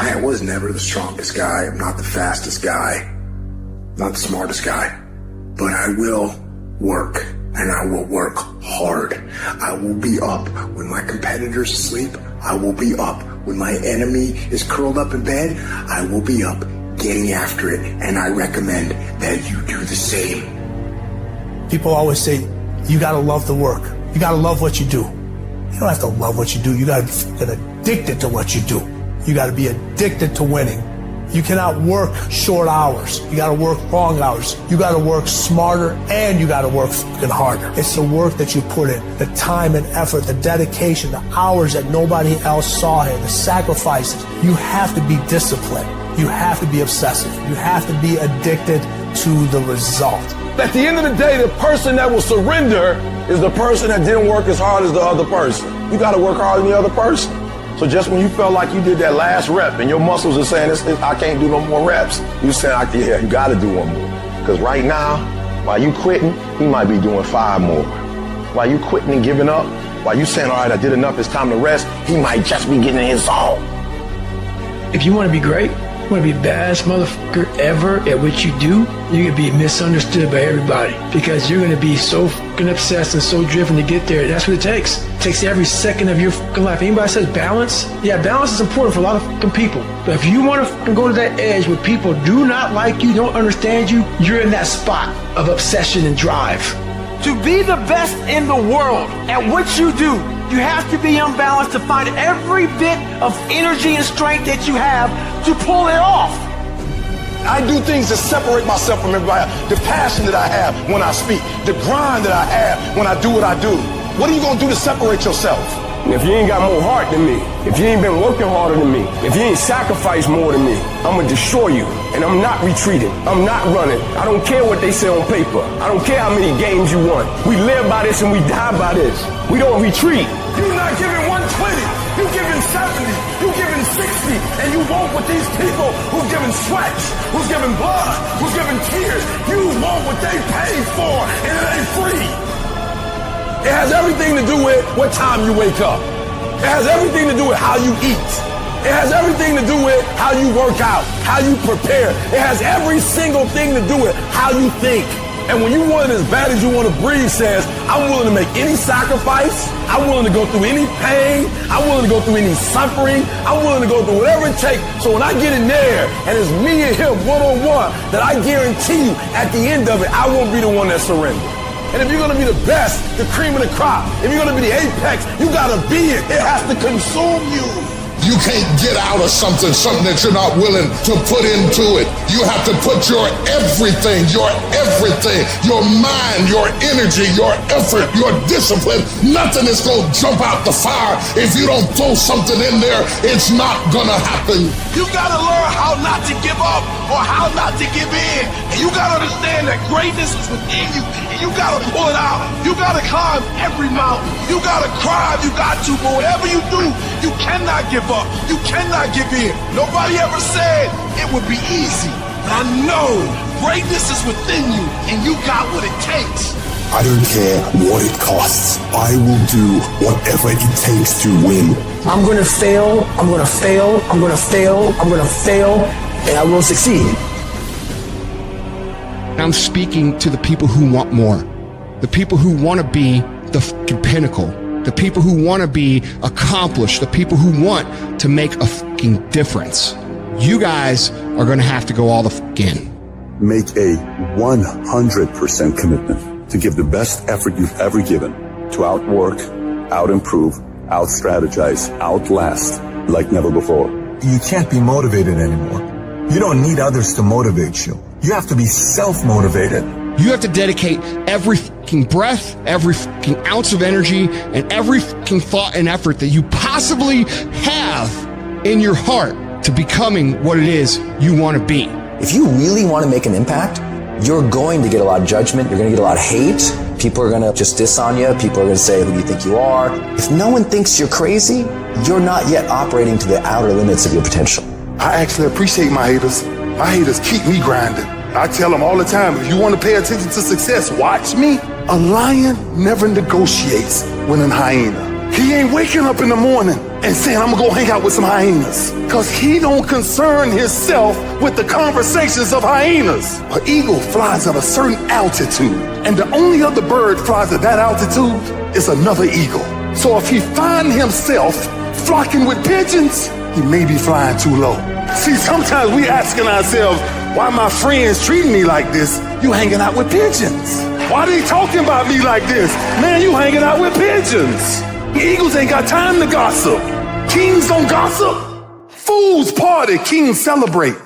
I was never the strongest guy. I'm not the fastest guy. Not the smartest guy. But I will work, and I will work hard. I will be up when my competitor's asleep. I will be up when my enemy is curled up in bed. I will be up getting after it, and I recommend that you do the same. People always say, you gotta love the work. You gotta love what you do. You don't have to love what you do. You gotta get addicted to what you do. You gotta be addicted to winning. You cannot work short hours. You gotta work long hours. You gotta work smarter, and you gotta work fucking harder. It's the work that you put in, the time and effort, the dedication, the hours that nobody else saw here, the sacrifices. You have to be disciplined. You have to be obsessive. You have to be addicted to the result. At the end of the day, the person that will surrender is the person that didn't work as hard as the other person. You gotta work harder than the other person. So just when you felt like you did that last rep and your muscles are saying, I can't do no more reps, you saying, yeah, you got to do one more. Because right now, while you quitting, he might be doing 5 more. While you quitting and giving up, while you saying, all right, I did enough, it's time to rest, he might just be getting in his zone. If you want to be great, you want to be the baddest motherfucker ever at what you do, you're going to be misunderstood by everybody because you're going to be so fucking obsessed and so driven to get there. That's what it takes. It takes every second of your fucking life. Anybody says balance? Yeah, balance is important for a lot of fucking people. But if you want to fucking go to that edge where people do not like you, don't understand you, you're in that spot of obsession and drive. To be the best in the world at what you do, you have to be unbalanced to find every bit of energy and strength that you have to pull it off. I do things to separate myself from everybody. The passion that I have when I speak, the grind that I have when I do what I do. What are you going to do to separate yourself? If you ain't got more heart than me, if you ain't been working harder than me, if you ain't sacrificed more than me, I'm going to destroy you. And I'm not retreating. I'm not running. I don't care what they say on paper. I don't care how many games you won. We live by this and we die by this. We don't retreat. You're not giving 120. You're giving 70. You're giving 60. And you want what these people who's giving sweat, who's giving blood, who's giving tears, you want what they paid for, and it ain't free. It has everything to do with what time you wake up. It has everything to do with how you eat. It has everything to do with how you work out, how you prepare. It has every single thing to do with how you think. And when you want it as bad as you want to breathe says, I'm willing to make any sacrifice. I'm willing to go through any pain. I'm willing to go through any suffering. I'm willing to go through whatever it takes. So when I get in there and it's me and him one-on-one, that I guarantee you at the end of it, I won't be the one that surrenders. And if you're going to be the best, the cream of the crop, if you're going to be the apex, you got to be it. It has to consume you. You can't get out of something that you're not willing to put into it. You have to put your everything, your mind, your energy, your effort, your discipline. Nothing is going to jump out the fire. If you don't throw something in there, it's not going to happen. You got to learn how not to give up or how not to give in. And you got to understand that greatness is within you. And you got to pull it out. You got to climb every mountain. You got to cry. You got to. But whatever you do, you cannot give up. You cannot give in. Nobody ever said it would be easy. But I know greatness is within you, and you got what it takes. I don't care what it costs. I will do whatever it takes to win. I'm going to fail. I'm going to fail. I'm going to fail. I'm going to fail. And I will succeed. I'm speaking to the people who want more. The people who want to be the fucking pinnacle. The people who want to be accomplished. The people who want to make a fucking difference. You guys are going to have to go all the fuck in. Make a 100% commitment to give the best effort you've ever given to outwork, out-improve, out-strategize, outlast like never before. You can't be motivated anymore. You don't need others to motivate you. You have to be self-motivated. You have to dedicate every fucking breath, every fucking ounce of energy, and every fucking thought and effort that you possibly have in your heart to becoming what it is you want to be. If you really want to make an impact, you're going to get a lot of judgment. You're going to get a lot of hate. People are going to just diss on you. People are going to say, who do you think you are? If no one thinks you're crazy, you're not yet operating to the outer limits of your potential. I actually appreciate my haters. My haters keep me grinding. I tell them all the time, if you want to pay attention to success, watch me. A lion never negotiates with a hyena. He ain't waking up in the morning and saying, I'm gonna go hang out with some hyenas. Cause he don't concern himself with the conversations of hyenas. An eagle flies at a certain altitude, and the only other bird flies at that altitude is another eagle. So if he find himself flocking with pigeons, he may be flying too low. See, sometimes we asking ourselves, why my friends treating me like this? You hanging out with pigeons. Why they talking about me like this? Man, you hanging out with pigeons. Eagles ain't got time to gossip. Kings don't gossip. Fools party, kings celebrate.